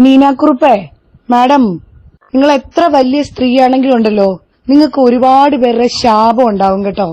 നീനാക്കുറുപ്പേ, madam, നിങ്ങൾ എത്ര വലിയ സ്ത്രീയാണെങ്കിലും ഉണ്ടല്ലോ, നിങ്ങൾക്ക് ഒരുപാട് പേരുടെ ശാപം ഉണ്ടാവും കേട്ടോ.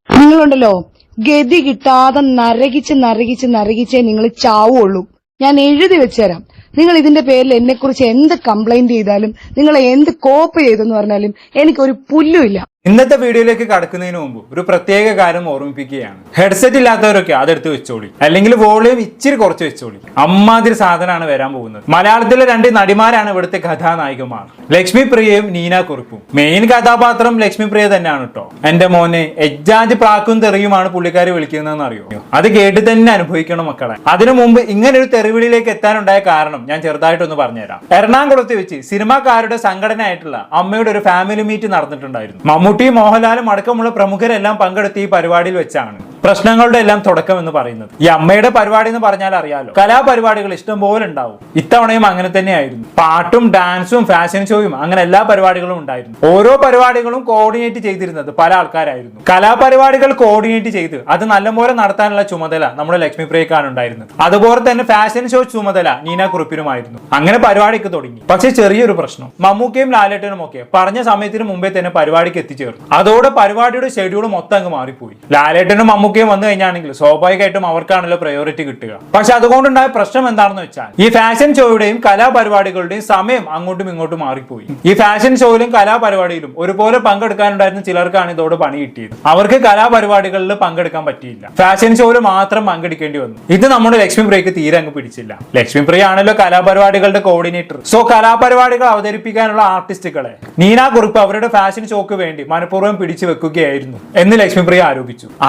നിങ്ങളുണ്ടല്ലോ, ഗതി കിട്ടാതെ നരകിച്ചേ നിങ്ങൾ ചാവുള്ളൂ. ഞാൻ എഴുതി വെച്ചുതരാം. നിങ്ങൾ ഇതിന്റെ പേരിൽ എന്നെക്കുറിച്ച് എന്ത് കംപ്ലൈന്റ് ചെയ്താലും, നിങ്ങൾ എന്ത് കോപ്പ് ചെയ്തെന്ന് പറഞ്ഞാലും എനിക്കൊരു പുല്ലുമില്ല. ഇന്നത്തെ വീഡിയോയിലേക്ക് കടക്കുന്നതിന് മുമ്പ് ഒരു പ്രത്യേക കാര്യം ഓർമ്മിപ്പിക്കുകയാണ്. ഹെഡ്സെറ്റ് ഇല്ലാത്തവരൊക്കെ അതെടുത്ത് വെച്ചോളി, അല്ലെങ്കിൽ വോളിയം ഇച്ചിരി കുറച്ച് വെച്ചോളി. അമ്മാതിരി സാധനമാണ് വരാൻ പോകുന്നത്. മലയാളത്തിലെ 2 നടിമാരാണ് ഇവിടുത്തെ കഥാനായികമാർ, ലക്ഷ്മി പ്രിയയും നീനാക്കുറുപ്പും. മെയിൻ കഥാപാത്രം ലക്ഷ്മി പ്രിയ തന്നെയാണ് കേട്ടോ. എന്റെ മോനെ എജ്ജാജ് പ്രാക്കും തെറിയുമാണ് പുള്ളിക്കാരി വിളിക്കുന്നതെന്ന് അറിയോ? അത് കേട്ട് തന്നെ അനുഭവിക്കണം മക്കളെ. അതിനു മുമ്പ് ഇങ്ങനെ ഒരു തെറിവിളിയിലേക്ക് എത്താനുണ്ടായ കാരണം ഞാൻ ചെറുതായിട്ടൊന്ന് പറഞ്ഞുതരാം. എറണാകുളത്ത് വെച്ച് സിനിമാക്കാരുടെ സംഘടനയായിട്ടുള്ള അമ്മയുടെ ഒരു ഫാമിലി മീറ്റ് നടന്നിട്ടുണ്ടായിരുന്നു. മമ്മൂട്ടിയും മോഹൻലാലും അടക്കമുള്ള പ്രമുഖരെല്ലാം പങ്കെടുത്ത ഈ പരിപാടിയിൽ വെച്ചാണ് പ്രശ്നങ്ങളുടെ എല്ലാം തുടക്കം എന്ന് പറയുന്നത്. ഈ അമ്മയുടെ പരിപാടി എന്ന് പറഞ്ഞാൽ അറിയാലോ, കലാപരിപാടികൾ ഇഷ്ടംപോലെ ഉണ്ടാവും. ഇത്തവണയും അങ്ങനെ തന്നെയായിരുന്നു. പാട്ടും ഡാൻസും ഫാഷൻ ഷോയും അങ്ങനെ എല്ലാ പരിപാടികളും ഉണ്ടായിരുന്നു. ഓരോ പരിപാടികളും കോർഡിനേറ്റ് ചെയ്തിരുന്നത് പല ആൾക്കാരായിരുന്നു. കലാപരിപാടികൾ കോർഡിനേറ്റ് ചെയ്ത് അത് നല്ലപോലെ നടത്താനുള്ള ചുമതല നമ്മുടെ ലക്ഷ്മി പ്രിയക്കാണ് ഉണ്ടായിരുന്നത്. അതുപോലെ തന്നെ ഫാഷൻ ഷോ ചുമതല നീനാക്കുറുപ്പിനുമായിരുന്നു. അങ്ങനെ പരിപാടിക്ക് തുടങ്ങി. പക്ഷെ ചെറിയൊരു പ്രശ്നം, മമ്മൂക്കയും ലാലേട്ടനും ഒക്കെ പറഞ്ഞ സമയത്തിന് മുമ്പേ തന്നെ പരിപാടിക്ക് എത്തിച്ചേർന്നു. അതോടെ പരിപാടിയുടെ ഷെഡ്യൂൾ മൊത്തം അങ്ങ് മാറിപ്പോയി. ലാലേട്ടനും മമ്മൂക്കയും വന്നു കഴിഞ്ഞാണെങ്കിൽ സ്വാഭാവികമായിട്ടും അവർക്കാണല്ലോ പ്രയോറിറ്റി കിട്ടുക. പക്ഷെ അതുകൊണ്ടുണ്ടായ പ്രശ്നം എന്താണെന്ന് വെച്ചാൽ ഈ ഫാഷൻ ഷോയുടെയും കലാപരിപാടികളുടെയും സമയം അങ്ങോട്ടും ഇങ്ങോട്ടും മാറിപ്പോയി. ഈ ഫാഷൻ ഷോയിലും കലാപരിപാടിയിലും ഒരുപോലെ പങ്കെടുക്കാനുണ്ടായിരുന്ന ചിലർക്കാണ് ഇതോടെ പണി കിട്ടിയത്. അവർക്ക് കലാപരിപാടികളിൽ പങ്കെടുക്കാൻ പറ്റിയില്ല, ഫാഷൻ ഷോയിൽ മാത്രം പങ്കെടുക്കേണ്ടി വന്നു. ഇത് നമ്മുടെ ലക്ഷ്മി പ്രിയക്ക് തീരെ അങ്ങ് പിടിച്ചില്ല. ലക്ഷ്മി പ്രിയ ആണല്ലോ കലാപരിപാടികളുടെ കോർഡിനേറ്റർ. സോ കലാപരിപാടികൾ അവതരിപ്പിക്കാനുള്ള ആർട്ടിസ്റ്റുകളെ നീനാക്കുറുപ്പ് അവരുടെ ഫാഷൻ ഷോക്ക് വേണ്ടി മനഃപൂർവ്വം പിടിച്ചു വെക്കുകയായിരുന്നു എന്ന് ലക്ഷ്മി പ്രിയ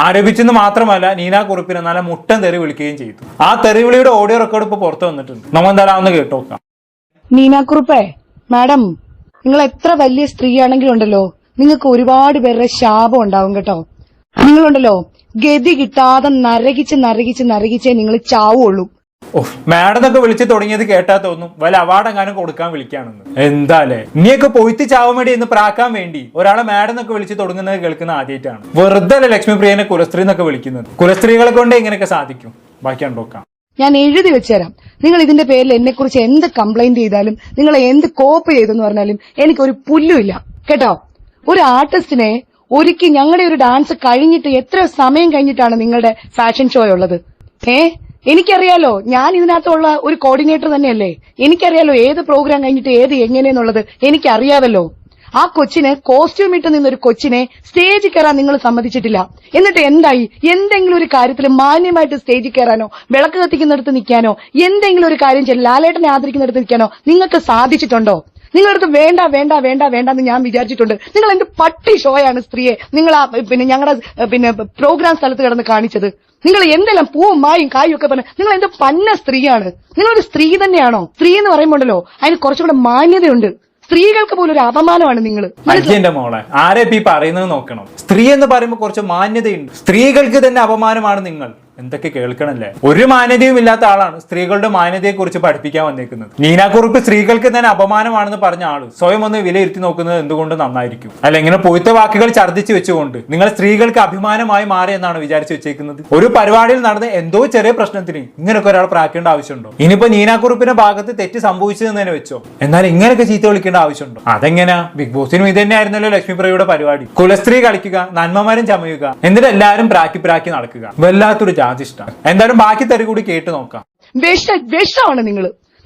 ആരോപിച്ചെന്ന് മാത്രമല്ല, നീനാക്കുറുപ്പിനെ നല്ല മുട്ടൻ തെറി വിളിക്കുകയും ചെയ്തു. ആ തെറിവിളിയുടെ ഓഡിയോ റെക്കോർഡ് ഇപ്പൊ പുറത്തു വന്നിട്ടുണ്ട്. നമ്മൾ എന്തായാലും ഒന്ന് കേട്ടോക്കാം. നീനാക്കുറുപ്പേ, മാഡം, നിങ്ങൾ എത്ര വലിയ സ്ത്രീയാണെങ്കിലും ഉണ്ടല്ലോ, നിങ്ങൾക്ക് ഒരുപാട് പേരുടെ ശാപം ഉണ്ടാവും കേട്ടോ. നിങ്ങളുണ്ടല്ലോ, ഗതി കിട്ടാതെ നരകിച്ചേ നിങ്ങൾ ചാവുള്ളൂ. മാഡം എന്നൊക്കെ വിളിച്ച് തുടങ്ങിയത് കേട്ടാ തോന്നും വല്ല അവാർഡ് എങ്ങാനും കൊടുക്കാൻ വിളിക്കാണെന്ന്. എന്താലേ, ഇനിയൊക്കെ പൊയ്ത്ത് ചാവുമേടി എന്ന് പ്രാക്കാൻ വേണ്ടി ഒരാളെ മാഡം എന്നൊക്കെ വിളിച്ച് തുടങ്ങുന്നത് കേൾക്കുന്ന ആദ്യമായിട്ടാണ്. വെറുതെ അല്ല ലക്ഷ്മി പ്രിയനെ കുലസ്ത്രീ എന്നൊക്കെ വിളിക്കുന്നത്. കുലസ്ത്രീകളെ കൊണ്ട് ഇങ്ങനെയൊക്കെ സാധിക്കും. ബാക്കി കണ്ടോക്കാം. ഞാൻ എഴുതി വെച്ചുതരാം. നിങ്ങൾ ഇതിന്റെ പേരിൽ എന്നെക്കുറിച്ച് എന്ത് കംപ്ലൈന്റ് ചെയ്താലും, നിങ്ങൾ എന്ത് കോപ്പ് ചെയ്തെന്ന് പറഞ്ഞാലും എനിക്കൊരു പുല്ലുമില്ല കേട്ടോ. ഒരു ആർട്ടിസ്റ്റിനെ ഒരുക്കി ഞങ്ങളുടെ ഒരു ഡാൻസ് കഴിഞ്ഞിട്ട് എത്ര സമയം കഴിഞ്ഞിട്ടാണ് നിങ്ങളുടെ ഫാഷൻ ഷോ ഉള്ളത്? എനിക്കറിയാലോ, ഞാൻ ഇതിനകത്തുള്ള ഒരു കോർഡിനേറ്റർ തന്നെയല്ലേ. എനിക്കറിയാലോ ഏത് പ്രോഗ്രാം കഴിഞ്ഞിട്ട് ഏത് എങ്ങനെയെന്നുള്ളത് എനിക്കറിയാവല്ലോ. ആ കൊച്ചിന് കോസ്റ്റ്യൂം ഇട്ട് നിന്നൊരു കൊച്ചിനെ സ്റ്റേജിൽ കയറാൻ നിങ്ങൾ സമ്മതിച്ചിട്ടില്ല. എന്നിട്ട് എന്തായി? എന്തെങ്കിലും ഒരു കാര്യത്തിൽ മാന്യമായിട്ട് സ്റ്റേജിൽ കയറാനോ, വിളക്ക് കത്തിക്കുന്നിടത്ത് നിൽക്കാനോ, എന്തെങ്കിലും ഒരു കാര്യം ചെയ്ത് ലാലേട്ടനെ ആദരിക്കുന്നിടത്ത് നിൽക്കാനോ നിങ്ങൾക്ക് സാധിച്ചിട്ടുണ്ടോ? നിങ്ങളടുത്ത് വേണ്ട വേണ്ട വേണ്ട വേണ്ടെന്ന് ഞാൻ വിചാരിച്ചിട്ടുണ്ട്. നിങ്ങൾ എന്ത് പട്ടി ഷോയാണ് സ്ത്രീയെ നിങ്ങൾ ഞങ്ങളുടെ പ്രോഗ്രാം സ്ഥലത്ത് കിടന്ന് കാണിച്ചത്? നിങ്ങൾ എന്തെല്ലാം പൂവും മായും കായും ഒക്കെ പറഞ്ഞ നിങ്ങൾ എന്ത് പന്ന സ്ത്രീയാണ്? നിങ്ങളൊരു സ്ത്രീ തന്നെയാണോ? സ്ത്രീ എന്ന് പറയുമ്പോണ്ടല്ലോ അതിന് കുറച്ചുകൂടെ മാന്യതയുണ്ട്. സ്ത്രീകൾക്ക് പോലും ഒരു അപമാനമാണ് നിങ്ങൾ. എന്റെ മോളെ, ആരെ പറയുന്നത് നോക്കണം. സ്ത്രീ എന്ന് പറയുമ്പോൾ കുറച്ച് മാന്യതയുണ്ട്. സ്ത്രീകൾക്ക് തന്നെ അപമാനമാണ് നിങ്ങൾ. എന്തൊക്കെ കേൾക്കണല്ലേ. ഒരു മാന്യതയും ഇല്ലാത്ത ആളാണ് സ്ത്രീകളുടെ മാന്യതയെ കുറിച്ച് പഠിപ്പിക്കാൻ വന്നേക്കുന്നത്. നീനാക്കുറുപ്പ് സ്ത്രീകൾക്ക് തന്നെ അപമാനമാണെന്ന് പറഞ്ഞ ആള് സ്വയം ഒന്ന് വിലയിരുത്തി നോക്കുന്നത് എന്തുകൊണ്ട് നന്നായിരിക്കും. അല്ല, ഇങ്ങനെ പൊയ്ത്ത വാക്കുകൾ ഛർദ്ദിച്ചു വെച്ചുകൊണ്ട് നിങ്ങൾ സ്ത്രീകൾക്ക് അഭിമാനമായി മാറി എന്നാണ് വിചാരിച്ചു വെച്ചേക്കുന്നത്. ഒരു പരിപാടിയിൽ നടന്ന എന്തോ ചെറിയ പ്രശ്നത്തിന് ഇങ്ങനെയൊക്കെ ഒരാൾ പ്രാക്കേണ്ട ആവശ്യമുണ്ടോ? ഇനിയിപ്പോ നീനാക്കുറുപ്പിന്റെ ഭാഗത്ത് തെറ്റ് സംഭവിച്ചതെന്ന് തന്നെ വെച്ചോ, എന്നാൽ ഇങ്ങനെയൊക്കെ ചീത്ത വിളിക്കേണ്ട ആവശ്യമുണ്ടോ? അതെങ്ങനെയാ? ബിഗ് ബോസിനും ഇത് തന്നെയായിരുന്നല്ലോ ലക്ഷ്മി പ്രിയയുടെ പരിപാടി. കുലസ്ത്രീ കളിക്കുക, നന്മമാരും ചമയുക, എന്നിട്ട് എല്ലാവരും പ്രാക്കി നടക്കുക. വല്ലാത്തൊരു എന്തായാലും ബാക്കി തെറി കൂടി കേട്ട് നോക്കാം. വിഷമാണ്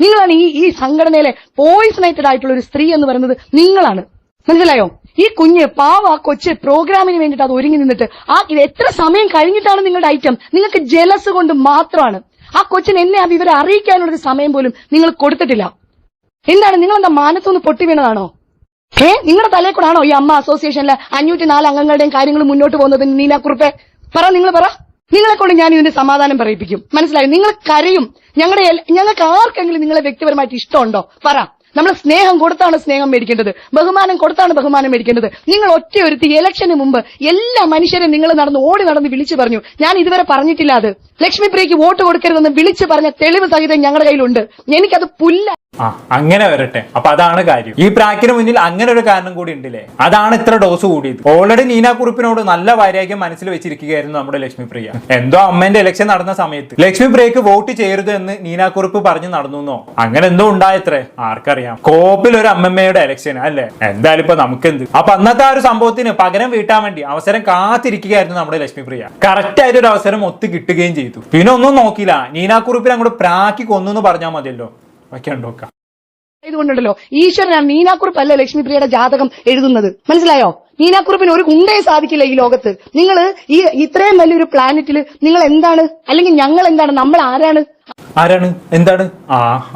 നിങ്ങളാണ് ഈ സംഘടനയിലെ പോയിസണേറ്റഡ് ആയിട്ടുള്ള ഒരു സ്ത്രീ എന്ന് പറയുന്നത് നിങ്ങളാണ്. മനസ്സിലായോ? ഈ കുഞ്ഞ് പാവ ആ കൊച്ച് പ്രോഗ്രാമിന് വേണ്ടിയിട്ട് അത് ഒരുങ്ങി നിന്നിട്ട് ഇത് എത്ര സമയം കഴിഞ്ഞിട്ടാണ് നിങ്ങളുടെ ഐറ്റം? നിങ്ങൾക്ക് ജലസ് കൊണ്ട് മാത്രമാണ്. ആ കൊച്ചിന് എന്നെ ആ വിവരം അറിയിക്കാനുള്ളൊരു സമയം പോലും നിങ്ങൾ കൊടുത്തിട്ടില്ല. എന്താണ് നിങ്ങളെന്താ മാനത്തൊന്ന് പൊട്ടി വീണതാണോ? നിങ്ങളുടെ തലയിൽ കൂടാണോ ഈ അമ്മ അസോസിയേഷനിലെ 504 അംഗങ്ങളുടെയും കാര്യങ്ങൾ മുന്നോട്ട് പോകുന്നത്? നീനാക്കുറുപ്പേ, നിങ്ങൾ പറ. നിങ്ങളെ കൊണ്ട് ഞാൻ ഇതിന്റെ സമാധാനം പറയിപ്പിക്കും. മനസ്സിലായോ? നിങ്ങൾ കരയും. ഞങ്ങൾക്ക് ആർക്കെങ്കിലും നിങ്ങളെ വ്യക്തിപരമായിട്ട് ഇഷ്ടമുണ്ടോ? പറ. നമ്മൾ സ്നേഹം കൊടുത്താണ് സ്നേഹം മേടിക്കേണ്ടത്, ബഹുമാനം കൊടുത്താണ് ബഹുമാനം മേടിക്കേണ്ടത്. നിങ്ങൾ ഒറ്റയൊരുത്തി ഇലക്ഷന് മുമ്പ് എല്ലാ മനുഷ്യരും നിങ്ങൾ ഓടി നടന്ന് വിളിച്ചു പറഞ്ഞു. ഞാൻ ഇതുവരെ പറഞ്ഞിട്ടില്ല അത്. ലക്ഷ്മി പ്രിയക്ക് വോട്ട് കൊടുക്കരുതെന്ന് വിളിച്ചു പറഞ്ഞ തെളിവ് സഹിതം ഞങ്ങളുടെ കയ്യിലുണ്ട്. എനിക്കത് പുല്ല. ആ അങ്ങനെ വരട്ടെ. അപ്പൊ അതാണ് കാര്യം. ഈ പ്രാക്കിന് മുന്നിൽ അങ്ങനെ ഒരു കാരണം കൂടി ഉണ്ടല്ലേ. അതാണ് ഇത്ര ഡോസ് കൂടിയത്. ഓൾറെഡി നീനാക്കുറുപ്പിനോട് നല്ല വൈരാഗ്യം മനസ്സിൽ വെച്ചിരിക്കുകയായിരുന്നു നമ്മുടെ ലക്ഷ്മിപ്രിയ. എന്തോ അമ്മേന്റെ ഇലക്ഷൻ നടന്ന സമയത്ത് ലക്ഷ്മിപ്രിയക്ക് വോട്ട് ചെയ്യരുത് എന്ന് നീനാക്കുറുപ്പ് പറഞ്ഞു നടന്നോ അങ്ങനെ എന്തോ ഉണ്ടായത്രേ, ആർക്കറിയാം. കോപ്പിൽ ഒരു അമ്മമ്മയുടെ ഇലക്ഷൻ അല്ലേ. എന്തായാലും ഇപ്പൊ നമുക്കെന്ത്. അപ്പൊ അന്നത്തെ ആ ഒരു സംഭവത്തിന് പകരം വീട്ടാൻ വേണ്ടി അവസരം കാത്തിരിക്കുകയായിരുന്നു നമ്മുടെ ലക്ഷ്മിപ്രിയ. കറക്റ്റ് ആയിട്ട് ഒരു അവസരം ഒത്തു കിട്ടുകയും ചെയ്തു. പിന്നെ ഒന്നും നോക്കില്ല, നീനാക്കുറുപ്പിനെ അങ്ങോട്ട് പ്രാക്കി കൊന്നു പറഞ്ഞാൽ മതിയല്ലോ. വയ്ക്കാണ്ടോക്കാം. ഇതുകൊണ്ടുണ്ടല്ലോ ഈശ്വരനാണ് നീനാക്കുറുപ്പല്ല ലക്ഷ്മിപ്രിയയുടെ ജാതകം എഴുതുന്നത്. മനസ്സിലായോ? നീനാക്കുറുപ്പിന് ഒരു ഉണ്ടേ സാധിക്കില്ല ഈ ലോകത്ത്. നിങ്ങൾ ഈ ഇത്രയും വലിയൊരു പ്ലാനറ്റിൽ നിങ്ങൾ എന്താണ്, അല്ലെങ്കിൽ ഞങ്ങൾ എന്താണ്, നമ്മൾ ആരാണ്? എന്താണ്?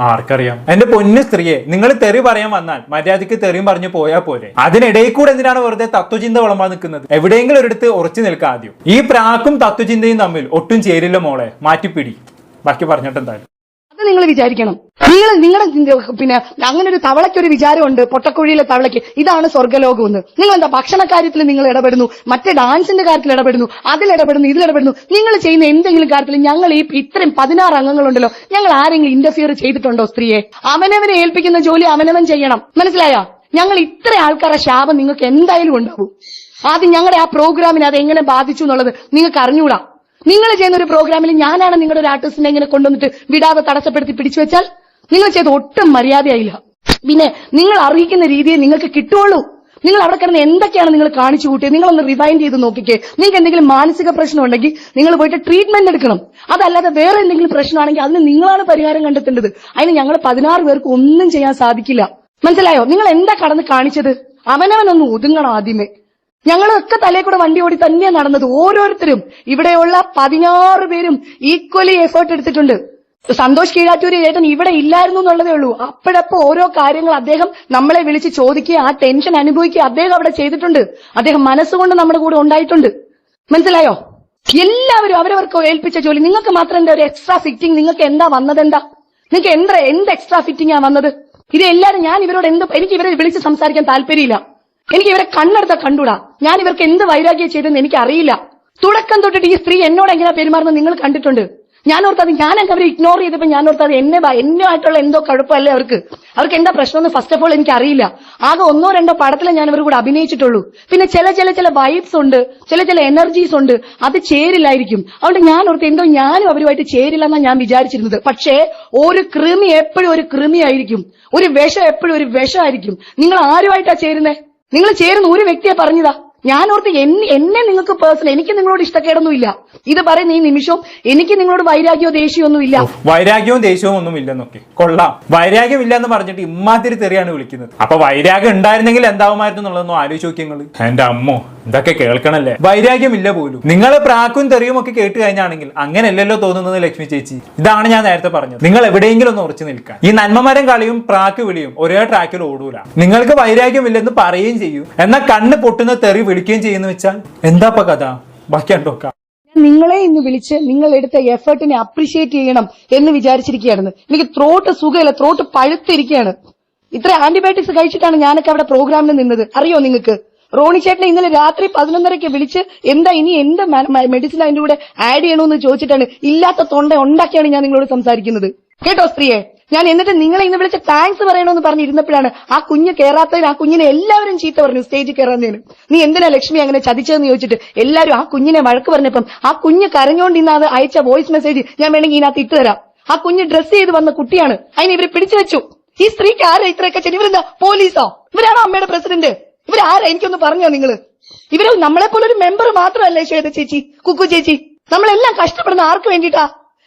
ആർക്കറിയാം. എന്റെ പൊന്നു സ്ത്രീയെ, നിങ്ങൾ തെറി പറയാൻ വന്നാൽ മര്യാദയ്ക്ക് തെറിയും പറഞ്ഞു പോയാൽ പോരെ. അതിനിടയിൽ കൂടെ എന്തിനാണ് വെറുതെ തത്വചിന്ത വിളമ്പാൻ നിൽക്കുന്നത്? എവിടെയെങ്കിലും ഒരിടത്ത് ഉറച്ചു നിൽക്കുക ആദ്യം. ഈ പ്രാക്കും തത്വചിന്തയും തമ്മിൽ ഒട്ടും ചേരില്ല മോളെ, മാറ്റിപ്പിടി. ബാക്കി പറഞ്ഞിട്ട് എന്തായാലും അത് നിങ്ങൾ വിചാരിക്കണം. നിങ്ങളുടെ പിന്നെ അങ്ങനെ ഒരു തവളയ്ക്കൊരു വിചാരമുണ്ട്, പൊട്ടക്കുഴിയിലെ തവളയ്ക്ക് ഇതാണ് സ്വർഗ്ഗലോകം എന്ന്. നിങ്ങൾ എന്താ ഭക്ഷണ കാര്യത്തിൽ നിങ്ങൾ ഇടപെടുന്നു, മറ്റേ ഡാൻസിന്റെ കാര്യത്തിൽ ഇടപെടുന്നു, അതിലിടപെടുന്നു, ഇതിലിടപെടുന്നു. നിങ്ങൾ ചെയ്യുന്ന എന്തെങ്കിലും കാര്യത്തിൽ ഞങ്ങൾ ഈ ഇത്രയും 16 അംഗങ്ങളുണ്ടല്ലോ, ഞങ്ങൾ ആരെങ്കിലും ഇന്റർഫിയർ ചെയ്തിട്ടുണ്ടോ? സ്ത്രീയെ അവനവനെ ഏൽപ്പിക്കുന്ന ജോലി അവനവൻ ചെയ്യണം. മനസ്സിലായോ? ഞങ്ങൾ ഇത്ര ആൾക്കാരുടെ ശാപം നിങ്ങൾക്ക് എന്തായാലും ഉണ്ടാവും. ആദ്യം ഞങ്ങളുടെ ആ പ്രോഗ്രാമിനെ അത് എങ്ങനെ ബാധിച്ചു എന്നുള്ളത് നിങ്ങൾക്ക് അറിഞ്ഞൂടാ. നിങ്ങൾ ചെയ്യുന്ന ഒരു പ്രോഗ്രാമിൽ ഞാനാണ് നിങ്ങളുടെ ഒരു ആർട്ടിസ്റ്റിനെ ഇങ്ങനെ കൊണ്ടുവന്നിട്ട് വിടാതെ തടസ്സപ്പെടുത്തി പിടിച്ചു വെച്ചാൽ നിങ്ങൾ ചെയ്ത് ഒട്ടും മര്യാദയായില്ല. പിന്നെ നിങ്ങൾ അർഹിക്കുന്ന രീതിയിൽ നിങ്ങൾക്ക് കിട്ടുള്ളൂ. നിങ്ങൾ അവിടെ കിടന്ന് എന്തൊക്കെയാണ് നിങ്ങൾ കാണിച്ചു കൂട്ടിയത് നിങ്ങളൊന്ന് റിവൈൻഡ് ചെയ്ത് നോക്കിക്കേ. നിങ്ങൾക്ക് എന്തെങ്കിലും മാനസിക പ്രശ്നം ഉണ്ടെങ്കിൽ നിങ്ങൾ പോയിട്ട് ട്രീറ്റ്മെന്റ് എടുക്കണം. അതല്ലാതെ വേറെ എന്തെങ്കിലും പ്രശ്നമാണെങ്കിൽ അതിന് നിങ്ങളാണ് പരിഹാരം കണ്ടെത്തേണ്ടത്. അതിന് ഞങ്ങൾ 16 പേർക്ക് ഒന്നും ചെയ്യാൻ സാധിക്കില്ല. മനസ്സിലായോ? നിങ്ങൾ എന്താ കടന്ന് കാണിച്ചത്? അവനവനൊന്ന് ഒതുങ്ങണം ആദ്യമേ. ഞങ്ങളൊക്കെ തലേ കൂടെ വണ്ടി ഓടി തന്നെയാണ് നടന്നത്. ഓരോരുത്തരും ഇവിടെയുള്ള 16 പേരും ഈക്വലി എഫേർട്ട് എടുത്തിട്ടുണ്ട്. സന്തോഷ് കീഴാറ്റൂര് ചേട്ടൻ ഇവിടെ ഇല്ലായിരുന്നു എന്നുള്ളതേ ഉള്ളൂ. അപ്പോഴപ്പോ ഓരോ കാര്യങ്ങൾ അദ്ദേഹം നമ്മളെ വിളിച്ച് ചോദിക്കുക, ആ ടെൻഷൻ അനുഭവിക്കുക അദ്ദേഹം അവിടെ ചെയ്തിട്ടുണ്ട്. അദ്ദേഹം മനസ്സുകൊണ്ട് നമ്മുടെ കൂടെ ഉണ്ടായിട്ടുണ്ട്. മനസ്സിലായോ? എല്ലാവരും അവരവർക്ക് ഏൽപ്പിച്ച ജോലി. നിങ്ങൾക്ക് മാത്രം എന്താ ഒരു എക്സ്ട്രാ ഫിറ്റിംഗ്? നിങ്ങൾക്ക് എന്താ വന്നതെന്താ? നിങ്ങൾക്ക് എന്ത് എക്സ്ട്രാ ഫിറ്റിംഗ് ആ വന്നത്? ഇത് എല്ലാവരും ഞാൻ ഇവരോട് എനിക്ക് ഇവരെ വിളിച്ച് സംസാരിക്കാൻ താല്പര്യമില്ല. എനിക്ക് ഇവരെ കണ്ണെടുത്ത കണ്ടൂടാ. ഞാൻ ഇവർക്ക് എന്ത് വൈരാഗ്യം ചെയ്തെന്ന് എനിക്ക് അറിയില്ല. തുടക്കം തൊട്ടിട്ട് ഈ സ്ത്രീ എന്നോട് എങ്ങനെ പെരുമാറുന്നത് നിങ്ങൾ കണ്ടിട്ടുണ്ട്. ഞാൻ ഓർത്തത് ഞാനൊക്കെ അവരെ ഇഗ്നോർ ചെയ്തപ്പോ ഞാൻ ഓർത്തത് എന്നുമായിട്ടുള്ള എന്തോ കുഴപ്പമല്ലേ അവർക്ക് എന്താ പ്രശ്നമെന്ന് ഫസ്റ്റ് ഓഫ് ഓൾ എനിക്ക് അറിയില്ല. ആകെ 1-2 പടത്തിലെ ഞാൻ ഇവർ കൂടെ അഭിനയിച്ചിട്ടുള്ളൂ. പിന്നെ ചില വൈബ്സ് ഉണ്ട്, ചില എനർജീസ് ഉണ്ട്, അത് ചേരില്ലായിരിക്കും. അതുകൊണ്ട് ഞാൻ ഓർത്ത് എന്തോ ഞാനും അവരുമായിട്ട് ചേരില്ലെന്നാണ് ഞാൻ വിചാരിച്ചിരുന്നത്. പക്ഷേ ഒരു കൃമി എപ്പോഴും ഒരു കൃമിയായിരിക്കും, ഒരു വിഷം എപ്പോഴും ഒരു വിഷമായിരിക്കും. നിങ്ങൾ ആരുമായിട്ടാ ചേരുന്നേ? നിങ്ങൾ ചേരുന്ന ഒരു വ്യക്തിയെ പറഞ്ഞതാ. ഞാൻ ഓർത്ത് എന്നെ നിങ്ങൾക്ക് പേഴ്സണൽ എനിക്ക് നിങ്ങളോട് ഇഷ്ടക്കേടൊന്നുമില്ല. ഇത് പറയുന്ന ഈ നിമിഷവും എനിക്ക് നിങ്ങളോട് വൈരാഗ്യമോ ദേഷ്യമൊന്നും ഇല്ല. വൈരാഗ്യവും ദേഷ്യവും ഒന്നും ഇല്ലെന്നൊക്കെ കൊള്ളാം. വൈരാഗ്യം ഇല്ലെന്ന് പറഞ്ഞിട്ട് ഇമ്മാതിരി തെറിയാണ് വിളിക്കുന്നത്. അപ്പൊ വൈരാഗ്യം ഉണ്ടായിരുന്നെങ്കിൽ എന്താവുമായിരുന്നു എന്നുള്ളതൊന്നും ആലോചിച്ച് നോക്കി നിങ്ങൾ. എന്റെ അമ്മോ, ഇതൊക്കെ കേൾക്കണല്ലേ. വൈരാഗ്യം ഇല്ല പോലും. നിങ്ങളെ പ്രാക്കും തെറിയും ഒക്കെ കേട്ട് കഴിഞ്ഞാണെങ്കിൽ അങ്ങനെയല്ലല്ലോ തോന്നുന്നത് ലക്ഷ്മി ചേച്ചി. ഇതാണ് ഞാൻ നേരത്തെ പറഞ്ഞത്. നിങ്ങൾ എവിടെയെങ്കിലും ഒന്ന് ഉറച്ചു നിൽക്കാൻ. ഈ നന്മമരം കളിയും പ്രാക്ക് വിളിയും ഒരേ ട്രാക്കിൽ ഓടൂല. നിങ്ങൾക്ക് വൈരാഗ്യം ഇല്ലെന്ന് പറയുകയും ചെയ്യൂ, എന്നാൽ കണ്ണ് പൊട്ടുന്ന തെറി വിളിക്കുകയും ചെയ്യുന്ന വെച്ചാൽ എന്താ കഥ? ബാക്കി കണ്ടോക്കാം. നിങ്ങളെ ഇന്ന് വിളിച്ച് നിങ്ങൾ എടുത്ത എഫേർട്ടിനെ അപ്രീഷിയേറ്റ് ചെയ്യണം എന്ന് വിചാരിച്ചിരിക്കുകയാണെന്ന്. എനിക്ക് ത്രോട്ട് സുഖമില്ല, ത്രോട്ട് പഴുത്തിരിക്കുകയാണ്. ഇത്ര ആന്റിബയോട്ടിക്സ് കഴിച്ചിട്ടാണ് ഞാനൊക്കെ അവിടെ പ്രോഗ്രാമിന് നിന്നത്. അറിയോ നിങ്ങൾക്ക്? റോണി ചേട്ടനെ ഇന്നലെ രാത്രി 11:30 വിളിച്ച് എന്താ ഇനി എന്ത് മെഡിസിൻ അതിന്റെ കൂടെ ആഡ് ചെയ്യണമെന്ന് ചോദിച്ചിട്ടാണ് ഇല്ലാത്ത തൊണ്ട ഉണ്ടാക്കിയാണ് ഞാൻ നിങ്ങളോട് സംസാരിക്കുന്നത്. കേട്ടോ സ്ത്രീയെ? ഞാൻ എന്നിട്ട് നിങ്ങളെ ഇന്ന് വിളിച്ച് താങ്ക്സ് പറയണമെന്ന് പറഞ്ഞിരുന്നപ്പോഴാണ് ആ കുഞ്ഞ് കയറാത്തതിന് ആ കുഞ്ഞിനെ എല്ലാവരും ചീത്ത പറഞ്ഞു. സ്റ്റേജിൽ കയറാത്തതിന് നീ എന്തിനാ ലക്ഷ്മി അങ്ങനെ ചതിച്ചതെന്ന് ചോദിച്ചിട്ട് എല്ലാവരും ആ കുഞ്ഞിനെ വഴക്ക് പറഞ്ഞപ്പം ആ കുഞ്ഞ് കരഞ്ഞോണ്ട് ഇന്ന് അത് അയച്ച വോയിസ് മെസ്സേജ് ഞാൻ വേണമെങ്കിൽ ഇതിനകത്ത് ഇട്ടുതരാം. ആ കുഞ്ഞ് ഡ്രസ് ചെയ്ത് വന്ന കുട്ടിയാണ്. അതിനെ ഇവര് പിടിച്ചു വെച്ചു. ഈ സ്ത്രീക്ക് ആരാ ഇത്രയൊക്കെ ചെയ്തു? ഇവരെന്താ പോലീസോ? ഇവരാണോ അമ്മയുടെ പ്രസിഡന്റ്? ഇവരാരാ? എനിക്കൊന്ന് പറഞ്ഞോ നിങ്ങള്. ഇവര് നമ്മളെ പോലെ ഒരു മെമ്പർ മാത്രമല്ലേ ശ്വേത ചേച്ചി, കുക്കു ചേച്ചി? നമ്മളെല്ലാം കഷ്ടപ്പെടുന്ന ആർക്ക് വേണ്ടിയിട്ടാ?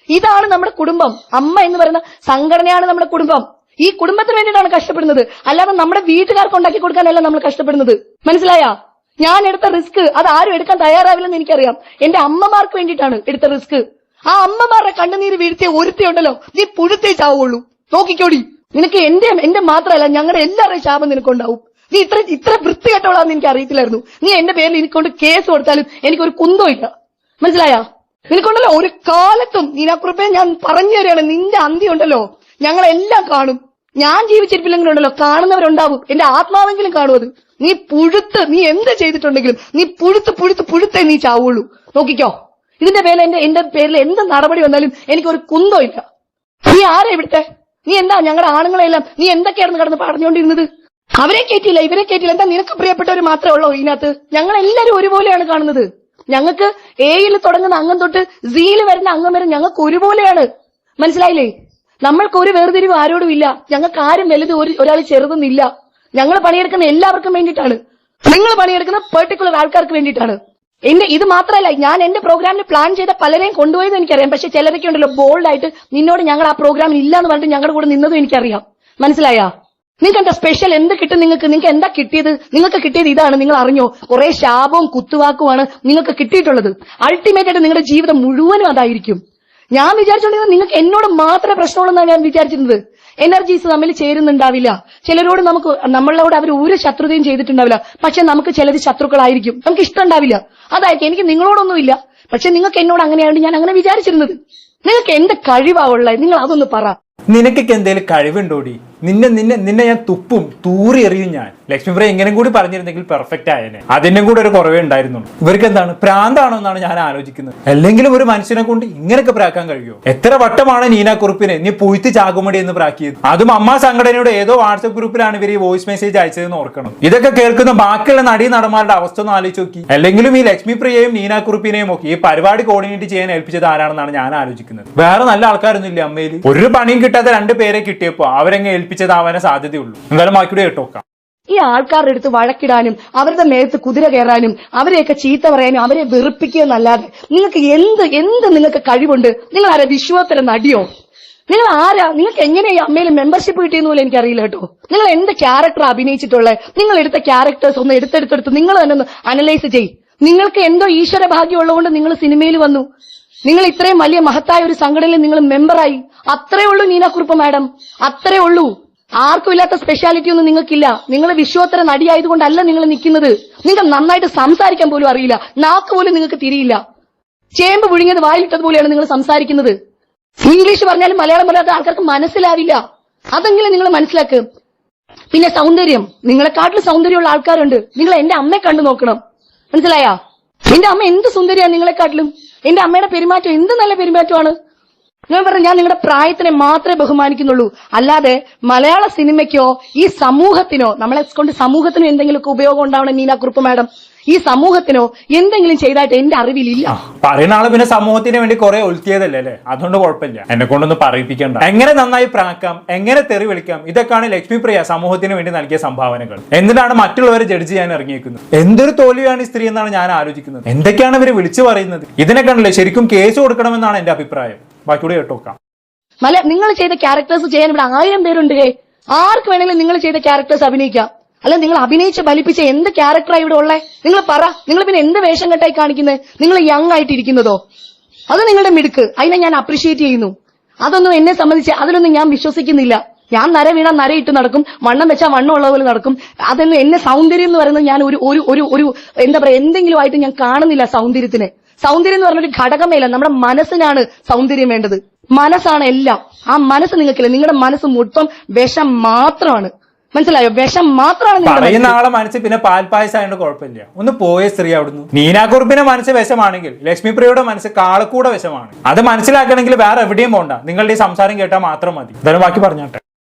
ഇതാണ് നമ്മുടെ കുടുംബം. അമ്മ എന്ന് പറയുന്ന സംഘടനയാണ് നമ്മുടെ കുടുംബം. ഈ കുടുംബത്തിന് വേണ്ടിയിട്ടാണ് കഷ്ടപ്പെടുന്നത്, അല്ലാതെ നമ്മുടെ വീട്ടുകാർക്ക് ഉണ്ടാക്കി കൊടുക്കാനല്ല നമ്മൾ കഷ്ടപ്പെടുന്നത്. മനസ്സിലായാ? ഞാൻ എടുത്ത റിസ്ക് അത് ആരും എടുക്കാൻ തയ്യാറാവില്ലെന്ന് എനിക്കറിയാം. എന്റെ അമ്മമാർക്ക് വേണ്ടിയിട്ടാണ് എടുത്ത റിസ്ക്. ആ അമ്മമാരുടെ കണ്ണുനീര് വീഴ്ത്തിയ ഒരുത്തിയുണ്ടല്ലോ, നീ പുഴുത്തേ ചാവുള്ളൂ. നോക്കിക്കോടി. നിനക്ക് എന്റെ മാത്രമല്ല ഞങ്ങളുടെ എല്ലാവരുടെയും ശാപം നിനക്കുണ്ടാവും. നീ ഇത്ര വൃത്തികെട്ടവളാന്ന് എനിക്ക് അറിയത്തില്ലായിരുന്നു. നീ എന്റെ പേരിൽ എനിക്കൊണ്ട് കേസ് കൊടുത്താലും എനിക്കൊരു കുന്തവും ഇല്ല. മനസ്സിലായാ? നിനക്കുണ്ടല്ലോ ഒരു കാലത്തും നീനാക്കുറിപ്പെ ഞാൻ പറഞ്ഞു തരികയാണ്, നിന്റെ അന്ത്യം ഉണ്ടല്ലോ ഞങ്ങളെല്ലാം കാണും. ഞാൻ ജീവിച്ചിരിപ്പില്ലെങ്കിലുണ്ടല്ലോ കാണുന്നവരുണ്ടാവും. എന്റെ ആത്മാവെങ്കിലും കാണും. അത് നീ എന്ത് ചെയ്തിട്ടുണ്ടെങ്കിലും നീ പുഴുത്തേ നീ ചാവുള്ളൂ. നോക്കിക്കോ. ഇതിന്റെ പേരിൽ എന്റെ പേരിൽ എന്ത് നടപടി വന്നാലും എനിക്കൊരു കുന്തവും ഇല്ല. നീ ആരാ ഇവിടുത്തെ? നീ എന്താ ഞങ്ങളുടെ ആണുങ്ങളെല്ലാം നീ എന്തൊക്കെയായിരുന്നു കിടന്ന് പറഞ്ഞുകൊണ്ടിരുന്നത്? അവരെ കയറ്റിയില്ല, ഇവരെ കയറ്റിയില്ല. എന്താ നിനക്ക് പ്രിയപ്പെട്ടവർ മാത്രമേ ഉള്ളൂ ഇതിനകത്ത്? ഞങ്ങൾ എല്ലാവരും ഒരുപോലെയാണ് കാണുന്നത്. ഞങ്ങൾക്ക് എയിൽ തുടങ്ങുന്ന അംഗം തൊട്ട് സിയിൽ വരുന്ന അംഗം വരെ ഞങ്ങൾക്ക് ഒരുപോലെയാണ്. മനസ്സിലായില്ലേ? നമ്മൾക്ക് ഒരു വേർതിരിവ് ആരോടും ഇല്ല. ഞങ്ങൾക്ക് ആരും വലുത് ഒരാൾ ചെറുതെന്നില്ല. ഞങ്ങൾ പണിയെടുക്കുന്ന എല്ലാവർക്കും വേണ്ടിയിട്ടാണ്. നിങ്ങൾ പണിയെടുക്കുന്ന പെർട്ടിക്കുലർ ആൾക്കാർക്ക് വേണ്ടിയിട്ടാണ്. ഇത് മാത്രമല്ല, ഞാൻ എന്റെ പ്രോഗ്രാമിന് പ്ലാൻ ചെയ്ത പലരെയും കൊണ്ടുപോയത് എനിക്കറിയാം. പക്ഷെ ചിലരൊക്കെ ഉണ്ടല്ലോ ബോൾഡായിട്ട് നിന്നോട് ഞങ്ങൾ ആ പ്രോഗ്രാമിൽ ഇല്ലാന്ന് പറഞ്ഞിട്ട് ഞങ്ങളുടെ കൂടെ നിന്നതും എനിക്കറിയാം. മനസ്സിലായാ? നിങ്ങൾക്ക് എന്താ സ്പെഷ്യൽ? എന്ത് കിട്ടും നിങ്ങൾക്ക് എന്താ കിട്ടിയത്? നിങ്ങൾക്ക് കിട്ടിയത് ഇതാണ്. നിങ്ങൾ അറിഞ്ഞോ? കുറെ ശാപവും കുത്തുവാക്കുമാണ് നിങ്ങൾക്ക് കിട്ടിയിട്ടുള്ളത്. അൾട്ടിമേറ്റ് ആയിട്ട് നിങ്ങളുടെ ജീവിതം മുഴുവനും അതായിരിക്കും. ഞാൻ വിചാരിച്ചോണ്ടിരുന്നത് നിങ്ങൾക്ക് എന്നോട് മാത്രമേ പ്രശ്നമുള്ളൂ ഞാൻ വിചാരിച്ചിരുന്നത്. എനർജീസ് തമ്മിൽ ചേരുന്നുണ്ടാവില്ല. ചിലരോട് നമ്മളോട് അവർ ഒരു ശത്രുതയും ചെയ്തിട്ടുണ്ടാവില്ല. പക്ഷെ നമുക്ക് ചിലർ ശത്രുക്കളായിരിക്കും. നമുക്ക് ഇഷ്ടമുണ്ടാവില്ല. അതായിരിക്കും. എനിക്ക് നിങ്ങളോടൊന്നുമില്ല, പക്ഷെ നിങ്ങൾക്ക് എന്നോട് അങ്ങനെയായിട്ട് ഞാൻ അങ്ങനെ വിചാരിച്ചിരുന്നത്. നിങ്ങൾക്ക് എന്ത് കഴിവാ ഉള്ളത്? നിങ്ങൾ അതൊന്ന് പറ. നിനക്കൊക്കെ എന്തേലും കഴിവുണ്ടോടി? നിന്നെ ഞാൻ തുപ്പും, തൂറി എറിയും ഞാൻ. ലക്ഷ്മിപ്രിയ ഇങ്ങനെ കൂടി പറഞ്ഞിരുന്നെങ്കിൽ പെർഫെക്റ്റ് ആയേനെ. അതിന്റെ കൂടെ ഒരു കുറവേ ഉണ്ടായിരുന്നുള്ളൂ. ഇവർക്ക് എന്താണ്, പ്രാന്താണോ എന്നാണ് ഞാൻ ആലോചിക്കുന്നത്. അല്ലെങ്കിലും ഒരു മനുഷ്യനെ കൊണ്ട് ഇങ്ങനെയൊക്കെ പ്രാക്കാൻ കഴിയുമോ? എത്ര വട്ടമാണ് നീന കുറുപ്പിനെ നീ പൂഴ്ത്തി ചാകുമടി എന്ന് പ്രാക്കിയത്? അതും അമ്മ സംഘടനയുടെ ഏതോ വാട്സ്ആപ്പ് ഗ്രൂപ്പിലാണ് ഇവർ ഈ വോയിസ് മെസ്സേജ് അയച്ചതെന്ന് ഓർക്കണം. ഇതൊക്കെ കേൾക്കുന്ന ബാക്കിയുള്ള നടന്മാരുടെ അവസ്ഥ ഒന്ന് ആലോചിച്ച് നോക്കി. അല്ലെങ്കിലും ഈ ലക്ഷ്മിപ്രിയയും നീന കുറുപ്പിനെയും ഒക്കെ ഈ പരിപാടി കോർഡിനേറ്റ് ചെയ്യാൻ ഏൽപ്പിച്ചത് ആരാണെന്നാണ് ഞാൻ ആലോചിക്കുന്നത്. വേറെ നല്ല ആൾക്കാരൊന്നും ഇല്ല അമ്മയിൽ. ഒരു പണിയും കിട്ടാത്ത 2 പേരെ കിട്ടിയപ്പോ അവരെങ്ങനെ ഏൽപ്പിച്ചതാവാനേ സാധ്യതയുള്ളൂ. എന്തായാലും ബാക്കിയുടെ കേട്ടോക്കാം. ഈ ആൾക്കാരുടെ അടുത്ത് വഴക്കിടാനും അവരുടെ മേത്ത് കുതിര കയറാനും അവരെയൊക്കെ ചീത്ത പറയാനും അവരെ വെറുപ്പിക്കുക എന്നല്ലാതെ നിങ്ങൾക്ക് എന്ത് നിങ്ങൾക്ക് കഴിവുണ്ട്? നിങ്ങൾ ആരാ? വിശ്വോത്തര നടിയോ? നിങ്ങൾ ആരാ? നിങ്ങൾക്ക് എങ്ങനെയാ അമ്മയിൽ മെമ്പർഷിപ്പ് കിട്ടിയെന്ന് പോലും എനിക്കറിയില്ല കേട്ടോ. നിങ്ങൾ എന്ത് ക്യാരക്ടർ അഭിനയിച്ചിട്ടുള്ളത്? നിങ്ങൾ എടുത്ത ക്യാരക്ടേഴ്സ് ഒന്ന് എടുത്തെടുത്ത് നിങ്ങൾ തന്നെ ഒന്ന് അനലൈസ് ചെയ്യ്. നിങ്ങൾക്ക് എന്തോ ഈശ്വര ഭാഗ്യം ഉള്ളതുകൊണ്ട് നിങ്ങൾ സിനിമയിൽ വന്നു. നിങ്ങൾ ഇത്രയും വലിയ മഹത്തായ ഒരു സംഘടനയിൽ നിങ്ങൾ മെമ്പറായി. അത്രേ ഉള്ളൂ നീന കുറുപ്പ് മാഡം, അത്രേ ഉള്ളൂ. ആർക്കും ഇല്ലാത്ത സ്പെഷ്യാലിറ്റി ഒന്നും നിങ്ങൾക്കില്ല. നിങ്ങൾ വിശ്വോത്തര നടിയായതുകൊണ്ടല്ല നിങ്ങൾ നിൽക്കുന്നത്. നിങ്ങൾ നന്നായിട്ട് സംസാരിക്കാൻ പോലും അറിയില്ല. നാക്ക് പോലും നിങ്ങൾക്ക് തിരിയില്ല. ചേമ്പ് പുഴുങ്ങിയത് വായിലിട്ടതുപോലെയാണ് നിങ്ങൾ സംസാരിക്കുന്നത്. ഇംഗ്ലീഷ് പറഞ്ഞാലും മലയാളം പറയാത്ത ആൾക്കാർക്ക് മനസ്സിലാവില്ല. അതെങ്കിലും നിങ്ങൾ മനസ്സിലാക്ക്. പിന്നെ സൗന്ദര്യം, നിങ്ങളെക്കാട്ടിലും സൗന്ദര്യമുള്ള ആൾക്കാരുണ്ട്. നിങ്ങൾ എന്റെ അമ്മയെ കണ്ടു നോക്കണം. മനസ്സിലായാ? എന്റെ അമ്മ എന്ത് സുന്ദരിയാണ് നിങ്ങളെക്കാട്ടിലും. എന്റെ അമ്മയുടെ പെരുമാറ്റം എന്ത് നല്ല പെരുമാറ്റമാണ്. ഞാൻ പറഞ്ഞു, ഞാൻ നിങ്ങളുടെ പ്രായത്തിനെ മാത്രമേ ബഹുമാനിക്കുന്നുള്ളൂ. അല്ലാതെ മലയാള സിനിമയ്ക്കോ ഈ സമൂഹത്തിനോ, നമ്മളെ കൊണ്ട് സമൂഹത്തിനോ എന്തെങ്കിലുമൊക്കെ ഉപയോഗം ഉണ്ടാവണം നീന കുറുപ്പ് മാഡം, ഈ സമൂഹത്തിനോ എന്തെങ്കിലും ചെയ്തായിട്ട് എന്റെ അറിവിലില്ല. പറയുന്ന ആള് പിന്നെ സമൂഹത്തിന് വേണ്ടി കുറെ ഒഴുക്കിയതല്ലേ അല്ലേ? അതുകൊണ്ട് കുഴപ്പമില്ല, എന്നെ കൊണ്ടൊന്ന് പറയിപ്പിക്കണ്ട. എങ്ങനെ നന്നായി പ്രാക്കാം, എങ്ങനെ തെറി വിളിക്കാം, ഇതൊക്കെയാണ് ലക്ഷ്മിപ്രിയ സമൂഹത്തിന് വേണ്ടി നൽകിയ സംഭാവനകൾ. എന്തിനാണ് മറ്റുള്ളവരെ ജഡ്ജ് ചെയ്യാൻ ഇറങ്ങിയിരിക്കുന്നത്? എന്തൊരു തോൽവിയാണ് ഈ സ്ത്രീ എന്നാണ് ഞാൻ ആലോചിക്കുന്നത്. എന്തൊക്കെയാണ് ഇവര് വിളിച്ചു പറയുന്നത്? ഇതിനെ കണ്ടല്ലേ ശരിക്കും കേസ് കൊടുക്കണമെന്നാണ് എന്റെ അഭിപ്രായം. ബാക്കിയൂടെ കേട്ടോക്കാം. നിങ്ങൾ ചെയ്ത ക്യാരക്ടേഴ്സ് ചെയ്യാൻ ഇവിടെ 1000 പേരുണ്ട്. ആർക്ക് വേണമെങ്കിലും നിങ്ങൾ ചെയ്ത ക്യാരക്ടേഴ്സ് അഭിനയിക്കാം. അല്ല, നിങ്ങൾ അഭിനയിച്ച് ബലിപ്പിച്ച എന്ത് ക്യാരക്ടറാണ് ഇവിടെ ഉള്ളത്? നിങ്ങൾ പറ. നിങ്ങൾ പിന്നെ എന്ത് വേഷം കെട്ടായി കാണിക്കുന്നത്? നിങ്ങൾ യങ് ആയിട്ടിരിക്കുന്നതോ? അത് നിങ്ങളുടെ മിടുക്ക്, അതിനെ ഞാൻ അപ്രീഷിയേറ്റ് ചെയ്യുന്നു. അതൊന്നും എന്നെ സംബന്ധിച്ച് അതിലൊന്നും ഞാൻ വിശ്വസിക്കുന്നില്ല. ഞാൻ നര വീണ നരയിട്ട് നടക്കും, വണ്ണം വെച്ചാൽ വണ്ണം ഉള്ള പോലെ നടക്കും. അതൊന്നും എന്നെ സൗന്ദര്യം എന്ന് പറയുന്നത് ഞാൻ ഒരു എന്താ പറയാ എന്തെങ്കിലും ആയിട്ട് ഞാൻ കാണുന്നില്ല. സൗന്ദര്യം എന്ന് പറഞ്ഞൊരു ഘടകമേ ഇല്ല. നമ്മുടെ മനസ്സിനാണ് സൗന്ദര്യം വേണ്ടത്. മനസ്സാണ് എല്ലാം. ആ മനസ്സ് നിങ്ങൾക്കില്ല. നിങ്ങളുടെ മനസ്സ് മൊത്തം വിഷം മാത്രമാണ്. മനസ്സിലായോ? വിഷം മാത്രമാണ്. പറയുന്ന ആളെ മനസ്സ് പിന്നെ പാൽപ്പായസായോണ്ട് കുഴപ്പമില്ല. ഒന്ന് പോയ സ്ത്രീ അവിടുന്ന്. നീന കുറുപ്പിന്റെ മനസ്സ് വിഷമാണെങ്കിൽ ലക്ഷ്മിപ്രിയയുടെ മനസ്സ് കാളക്കൂടെ വിഷമാണ്. അത് മനസ്സിലാക്കണമെങ്കിൽ വേറെ എവിടെയും പോണ്ട. നിങ്ങളുടെ ഈ സംസാരം കേട്ടാൽ മാത്രം മതി. എന്തായാലും ബാക്കി പറഞ്ഞോട്ടെ.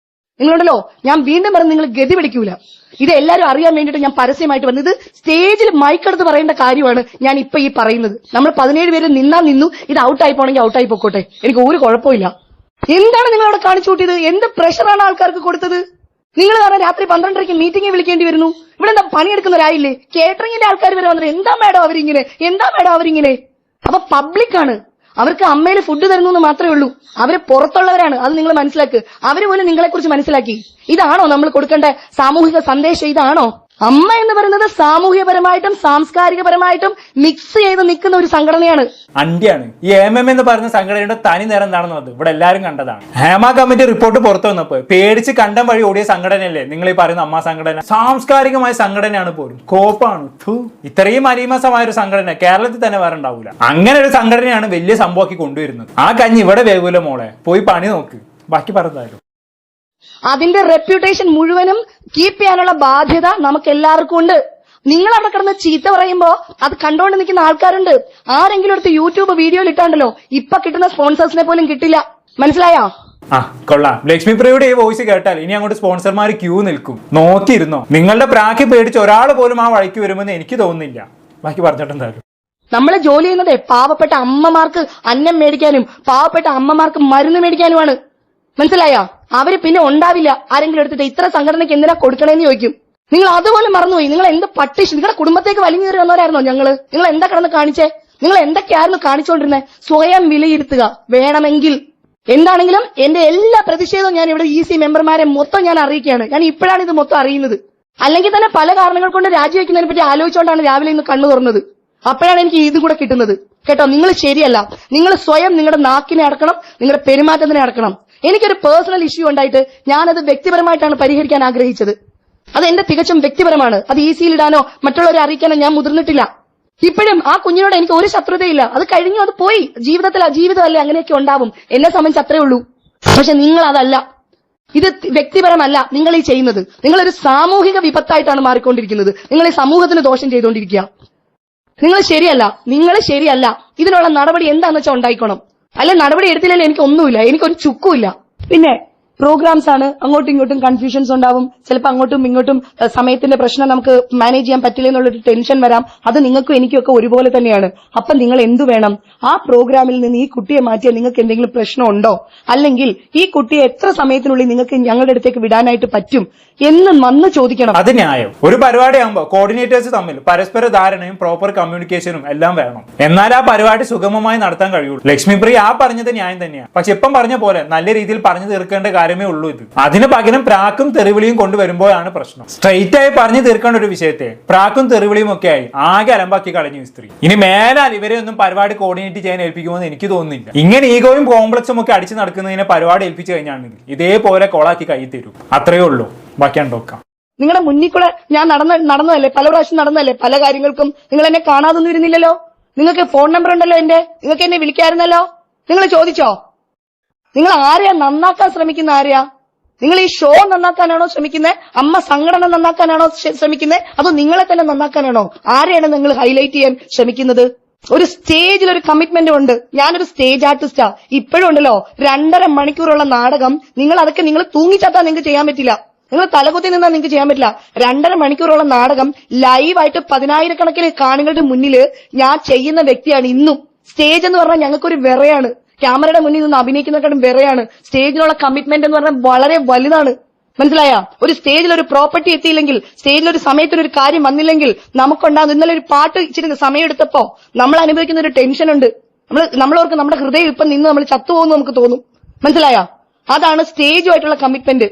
നിങ്ങളുണ്ടല്ലോ, ഞാൻ വീണ്ടും പറഞ്ഞ് നിങ്ങൾ ഗതി പിടിക്കൂല. ഇത് എല്ലാവരും അറിയാൻ വേണ്ടിയിട്ട് ഞാൻ പരസ്യമായിട്ട് വന്നത്. സ്റ്റേജിൽ മൈക്കെടുത്ത് പറയേണ്ട കാര്യമാണ് ഞാൻ ഇപ്പൊ ഈ പറയുന്നത്. നമ്മൾ 17 പേര് നിന്നു. ഇത് ഔട്ടായി പോണെങ്കിൽ ഔട്ടായി പോയിക്കോട്ടെ, എനിക്ക് ഒരു കുഴപ്പമില്ല. എന്താണ് നിങ്ങൾ അവിടെ കാണിച്ചു കൂട്ടിയത്? എന്ത് പ്രഷറാണ് ആൾക്കാർക്ക് കൊടുത്തത്? നിങ്ങൾ കാരണം രാത്രി 12:30 മീറ്റിംഗ് വിളിക്കേണ്ടി വരുന്നു. ഇവിടെ എന്താ പണിയെടുക്കുന്നവരായില്ലേ? കേറ്ററിംഗിന്റെ ആൾക്കാർ വരെ വന്നിട്ട് എന്താ മേഡം അവരിങ്ങനെ? അപ്പൊ പബ്ലിക്കാണ്. അവർക്ക് അമ്മയിൽ ഫുഡ് തരുന്നു എന്ന് മാത്രമേ ഉള്ളൂ. അവര് പുറത്തുള്ളവരാണ്. അത് നിങ്ങൾ മനസ്സിലാക്ക്. അവര് പോലും നിങ്ങളെ കുറിച്ച് മനസ്സിലാക്കി. ഇതാണോ നമ്മൾ കൊടുക്കേണ്ട സാമൂഹിക സന്ദേശം? ഇതാണോ? അമ്മ എന്ന് പറയുന്നത് സാമൂഹ്യപരമായിട്ടും സാംസ്കാരികപരമായിട്ടും മിക്സ് ചെയ്ത് നിൽക്കുന്ന ഒരു സംഘടനയാണ്. അന്ത്യാണ് ഈ MM എന്ന് പറയുന്ന സംഘടനയുടെ തനി നേരം എന്താണെന്ന് അത് ഇവിടെ എല്ലാവരും കണ്ടതാണ്. ഹേമ കമ്മിറ്റി റിപ്പോർട്ട് പുറത്തു വന്നപ്പോൾ പേടിച്ച് കണ്ടം വഴി ഓടിയ സംഘടനയല്ലേ നിങ്ങൾ ഈ പറയുന്ന അമ്മ സംഘടന? സാംസ്കാരികമായ സംഘടനയാണ് പോലും. കോപ്പാണ്. ഇത്രയും അലീമസമായ ഒരു സംഘടന കേരളത്തിൽ തന്നെ വേറെ ഉണ്ടാവില്ല. അങ്ങനെ ഒരു സംഘടനയാണ് വലിയ സംഭവമാക്കി കൊണ്ടുവരുന്നത്. ആ കഞ്ഞി ഇവിടെ വേഗൂല മോളെ, പോയി പണി നോക്ക്. ബാക്കി പറഞ്ഞാലും അതിന്റെ റെപ്യൂട്ടേഷൻ മുഴുവനും കീപ്പ് ചെയ്യാനുള്ള ബാധ്യത നമുക്ക് എല്ലാവർക്കും ഉണ്ട്. നിങ്ങൾ അവിടെ കിടന്ന് ചീത്ത പറയുമ്പോ അത് കണ്ടോണ്ട് നിൽക്കുന്ന ആൾക്കാരുണ്ട്. ആരെങ്കിലും എടുത്ത് യൂട്യൂബ് വീഡിയോയിൽ ഇട്ടാണ്ടല്ലോ, ഇപ്പൊ കിട്ടുന്ന സ്പോൺസേഴ്സിനെ പോലും കിട്ടില്ല. മനസ്സിലായോ? ആ കൊള്ളാം. ലക്ഷ്മി പ്രിയയുടെ ഈ വോയിസ് കേട്ടാൽ ഇനി അങ്ങോട്ട് സ്പോൺസർമാർ ക്യൂ നിൽക്കും. നോക്കിയിരുന്നോ? നിങ്ങളുടെ പ്രാക്കി പേടിച്ച് ഒരാൾ പോലും ആ വഴിക്ക് വരുമെന്ന് എനിക്ക് തോന്നുന്നില്ല. ബാക്കി പറഞ്ഞിട്ടുണ്ടായിരുന്നു. നമ്മളെ ജോലി ചെയ്യുന്നത് പാവപ്പെട്ട അമ്മമാർക്ക് അന്നം മേടിക്കാനും പാവപ്പെട്ട അമ്മമാർക്ക് മരുന്ന് മേടിക്കാനുമാണ്. മനസ്സിലായോ? അവര് പിന്നെ ഉണ്ടാവില്ല. ആരെങ്കിലും എടുത്തിട്ട് ഇത്ര സംഘടനയ്ക്ക് എന്തിനാ കൊടുക്കണേന്ന് ചോദിക്കും. നിങ്ങൾ അതുപോലെ മറന്നുപോയി. നിങ്ങൾ എന്ത് പട്ടിഷ് നിങ്ങളുടെ കുടുംബത്തേക്ക് വലിഞ്ഞു കയറി വന്നവരായിരുന്നോ ഞങ്ങള്? നിങ്ങൾ എന്താ കിടന്ന് കാണിച്ചേ? നിങ്ങൾ എന്തൊക്കെയായിരുന്നു കാണിച്ചുകൊണ്ടിരുന്നത്? സ്വയം വിലയിരുത്തുക വേണമെങ്കിൽ. എന്താണെങ്കിലും എന്റെ എല്ലാ പ്രതിഷേധവും ഞാൻ ഇവിടെ EC മെമ്പർമാരെ മൊത്തം ഞാൻ അറിയിക്കുകയാണ്. ഞാൻ ഇപ്പോഴാണ് ഇത് മൊത്തം അറിയുന്നത്. അല്ലെങ്കിൽ തന്നെ പല കാരണങ്ങൾ കൊണ്ട് രാജിവെക്കുന്നതിനെ പറ്റി ആലോചിച്ചുകൊണ്ടാണ് രാവിലെ ഇന്ന് കണ്ണു തുറന്നത്. അപ്പോഴാണ് എനിക്ക് ഇത് കൂടെ കിട്ടുന്നത്. കേട്ടോ, നിങ്ങൾ ശരിയല്ല. നിങ്ങൾ സ്വയം നിങ്ങളുടെ നാക്കിനെ അടക്കണം, നിങ്ങളുടെ പെരുമാറ്റത്തിനെ അടക്കണം. എനിക്കൊരു പേഴ്സണൽ ഇഷ്യൂ ഉണ്ടായിട്ട് ഞാനത് വ്യക്തിപരമായിട്ടാണ് പരിഹരിക്കാൻ ആഗ്രഹിച്ചത്. അത് എന്റെ തികച്ചും വ്യക്തിപരമാണ്. അത് ECയിൽ ഇടാനോ മറ്റുള്ളവരെ അറിയിക്കാനോ ഞാൻ മുതിർന്നിട്ടില്ല. ഇപ്പോഴും ആ കുഞ്ഞിനോട് എനിക്ക് ഒരു ശത്രുതയില്ല. അത് കഴിഞ്ഞു, അത് പോയി. ജീവിതമല്ലേ, അങ്ങനെയൊക്കെ ഉണ്ടാവും. എന്നെ സംബന്ധിച്ച് അത്രേ ഉള്ളൂ. പക്ഷെ നിങ്ങൾ അതല്ല. ഇത് വ്യക്തിപരമല്ല നിങ്ങൾ ഈ ചെയ്യുന്നത്. നിങ്ങളൊരു സാമൂഹിക വിപത്തായിട്ടാണ് മാറിക്കൊണ്ടിരിക്കുന്നത്. നിങ്ങൾ ഈ സമൂഹത്തിന് ദോഷം ചെയ്തുകൊണ്ടിരിക്കുക. നിങ്ങൾ ശരിയല്ല. ഇതിനുള്ള നടപടി എന്താണെന്ന് വെച്ചാൽ ഉണ്ടായിക്കോണം. അല്ലെ നടപടി എടുത്തില്ലെങ്കിൽ എനിക്ക് ഒന്നുമില്ല, എനിക്കൊരു ചുക്കുമില്ല. പിന്നെ പ്രോഗ്രാംസ് ആണ്, അങ്ങോട്ടും ഇങ്ങോട്ടും കൺഫ്യൂഷൻസ് ഉണ്ടാവും. ചിലപ്പോൾ അങ്ങോട്ടും ഇങ്ങോട്ടും സമയത്തിന്റെ പ്രശ്നം നമുക്ക് മാനേജ് ചെയ്യാൻ പറ്റില്ല എന്നുള്ളൊരു ടെൻഷൻ വരാം. അത് നിങ്ങൾക്കും എനിക്കും ഒക്കെ ഒരുപോലെ തന്നെയാണ്. അപ്പം നിങ്ങൾ എന്തു വേണം? ആ പ്രോഗ്രാമിൽ നിന്ന് ഈ കുട്ടിയെ മാറ്റിയാൽ നിങ്ങൾക്ക് എന്തെങ്കിലും പ്രശ്നമുണ്ടോ, അല്ലെങ്കിൽ ഈ കുട്ടിയെ എത്ര സമയത്തിനുള്ളിൽ നിങ്ങൾക്ക് ഞങ്ങളുടെ അടുത്തേക്ക് വിടാനായിട്ട് പറ്റും എന്ന് വന്ന് ചോദിക്കണം. അത് ന്യായം. ഒരു പരിപാടി ആകുമ്പോൾ കോർഡിനേറ്റേഴ്സ് തമ്മിൽ പരസ്പര ധാരണയും പ്രോപ്പർ കമ്മ്യൂണിക്കേഷനും എല്ലാം വേണം. എന്നാൽ ആ പരിപാടി സുഗമമായി നടത്താൻ കഴിയുള്ളൂ. ലക്ഷ്മി പ്രിയ ആ പറഞ്ഞത് ന്യായം തന്നെയാണ്. പക്ഷെ ഇപ്പം പറഞ്ഞ പോലെ നല്ല രീതിയിൽ പറഞ്ഞു തീർക്കേണ്ട കാര്യമേ ഉള്ളൂ ഇത്. അതിന് പകരം പ്രാക്കും തെറിവിളിയും കൊണ്ടുവരുമ്പോഴാണ് പ്രശ്നം. സ്ട്രെയിറ്റ് ആയി പറഞ്ഞു തീർക്കേണ്ട ഒരു വിഷയത്തെ പ്രാക്കും തെറിവിളിയും ഒക്കെ ആയി ആകെ അലമ്പാക്കി കളഞ്ഞു ഈ സ്ത്രീ. ഇനി മേലാൽ ഇവരെ ഒന്നും പരിപാടി കോർഡിനേറ്റ് ചെയ്യാൻ ഏൽപ്പിക്കുമെന്ന് എനിക്ക് തോന്നുന്നില്ല. ഇങ്ങനെ ഈഗോയും കോംപ്ലക്സും ഒക്കെ അടിച്ചു നടക്കുന്നതിനെ പരിപാടി ഏൽപ്പിച്ചു കഴിഞ്ഞാണെങ്കിൽ ഇതേപോലെ കോളാക്കി കൈ തരും. അത്രയേ ഉള്ളൂ. ബാക്കിയാണ്ടോക്കാം. നിങ്ങളുടെ മുന്നിൽ കൂടെ ഞാൻ നടന്നതല്ലേ, പല പ്രാവശ്യം നടന്നതല്ലേ. പല കാര്യങ്ങൾക്കും നിങ്ങൾ എന്നെ കാണാതൊന്നും ഇരുന്നില്ലല്ലോ. നിങ്ങൾക്ക് ഫോൺ നമ്പർ ഉണ്ടല്ലോ എന്റെ. നിങ്ങൾക്ക് എന്നെ വിളിക്കായിരുന്നല്ലോ. നിങ്ങൾ ചോദിച്ചോ? നിങ്ങൾ ആരെയാ നന്നാക്കാൻ ശ്രമിക്കുന്ന? ആരെയാ നിങ്ങൾ? ഈ ഷോ നന്നാക്കാനാണോ ശ്രമിക്കുന്നത്? അമ്മ സംഘടന നന്നാക്കാനാണോ ശ്രമിക്കുന്നത്? അതോ നിങ്ങളെ തന്നെ നന്നാക്കാനാണോ? ആരെയാണ് നിങ്ങൾ ഹൈലൈറ്റ് ചെയ്യാൻ ശ്രമിക്കുന്നത്? ഒരു സ്റ്റേജിൽ ഒരു കമ്മിറ്റ്മെന്റ് ഉണ്ട്. ഞാനൊരു സ്റ്റേജ് ആർട്ടിസ്റ്റാ. ഇപ്പോഴും ഉണ്ടല്ലോ 2.5 മണിക്കൂറുള്ള നാടകം. നിങ്ങൾ തൂങ്ങിച്ചാത്താൻ നിങ്ങൾക്ക് ചെയ്യാൻ പറ്റില്ല. നിങ്ങൾ തലകുത്തി നിന്നാൽ നിങ്ങൾക്ക് ചെയ്യാൻ പറ്റില്ല. 2.5 മണിക്കൂറുള്ള നാടകം ലൈവായിട്ട് 10,000 കണക്കിന് കാണികളുടെ മുന്നിൽ ഞാൻ ചെയ്യുന്ന വ്യക്തിയാണ് ഇന്നും. സ്റ്റേജ് എന്ന് പറഞ്ഞാൽ ഞങ്ങൾക്കൊരു വിറയാണ്. ക്യാമറയുടെ മുന്നിൽ നിന്ന് അഭിനയിക്കുന്നതിനെക്കാളും വിറയാണ്. സ്റ്റേജിലുള്ള കമ്മിറ്റ്മെന്റ് എന്ന് പറഞ്ഞാൽ വളരെ വലുതാണ്. മനസ്സിലായ? ഒരു സ്റ്റേജിൽ ഒരു പ്രോപ്പർട്ടി എത്തിയില്ലെങ്കിൽ, സ്റ്റേജിൽ ഒരു സമയത്തിനൊരു കാര്യം വന്നില്ലെങ്കിൽ നമുക്കുണ്ടാകും. ഇന്നലെ ഒരു പാട്ട് ഇച്ചിരി സമയം എടുത്തപ്പോ നമ്മൾ അനുഭവിക്കുന്ന ഒരു ടെൻഷൻ ഉണ്ട്. നമ്മളോർക്ക് നമ്മുടെ ഹൃദയം ഇപ്പം നിന്ന് നമ്മൾ ചത്തുപോകുന്നു നമുക്ക് തോന്നും. മനസ്സിലായ? അതാണ് സ്റ്റേജുമായിട്ടുള്ള കമ്മിറ്റ്മെന്റ്.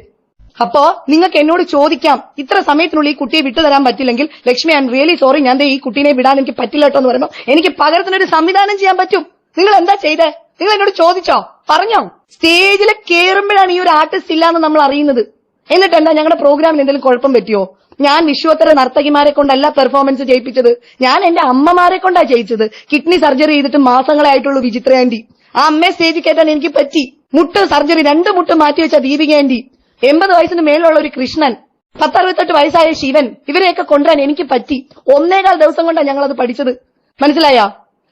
അപ്പോ നിങ്ങൾക്ക് എന്നോട് ചോദിക്കാം, ഇത്ര സമയത്തിനുള്ളിൽ ഈ കുട്ടിയെ വിട്ടുതരാൻ പറ്റില്ലെങ്കിൽ Lakshmi, I am really sorry, ഞാൻ ഈ കുട്ടീനെ വിടാൻ എനിക്ക് പറ്റില്ല കേട്ടോ എന്ന് പറയുമ്പോൾ എനിക്ക് പകരത്തിനൊരു സംവിധാനം ചെയ്യാൻ പറ്റും. നിങ്ങൾ എന്താ ചെയ്തേ? നിങ്ങൾ എന്നോട് ചോദിച്ചോ? പറഞ്ഞോ? സ്റ്റേജിൽ കയറുമ്പോഴാണ് ഈ ഒരു ആർട്ടിസ്റ്റ് ഇല്ലാന്ന് നമ്മൾ അറിയുന്നത്. എന്നിട്ട് എന്താ ഞങ്ങളുടെ പ്രോഗ്രാമിന് എന്തെങ്കിലും കുഴപ്പം പറ്റിയോ? ഞാൻ വിശ്വോത്തര നർത്തകിമാരെ കൊണ്ടല്ല പെർഫോമൻസ് ചെയ്യിപ്പിച്ചത്. ഞാൻ എന്റെ അമ്മമാരെ കൊണ്ടാ ചെയ്യിച്ചത്. കിഡ്നി സർജറി ചെയ്തിട്ട് മാസങ്ങളെ ആയിട്ടുള്ളൂ വിചിത്ര ആന്റി. ആ അമ്മയെ സ്റ്റേജിൽ കയറ്റാൻ എനിക്ക് പറ്റി. മുട്ട് സർജറി 2 മുട്ട് മാറ്റിവെച്ച ദീപിക ആന്റി, 80 വയസ്സിന് മേലുള്ള ഒരു കൃഷ്ണൻ, 10-68 വയസ്സായ ശിവൻ, ഇവരെയൊക്കെ കൊണ്ടുവരാൻ എനിക്ക് പറ്റി. 1.25 ദിവസം കൊണ്ടാണ് ഞങ്ങളത് പഠിച്ചത്. മനസ്സിലായ?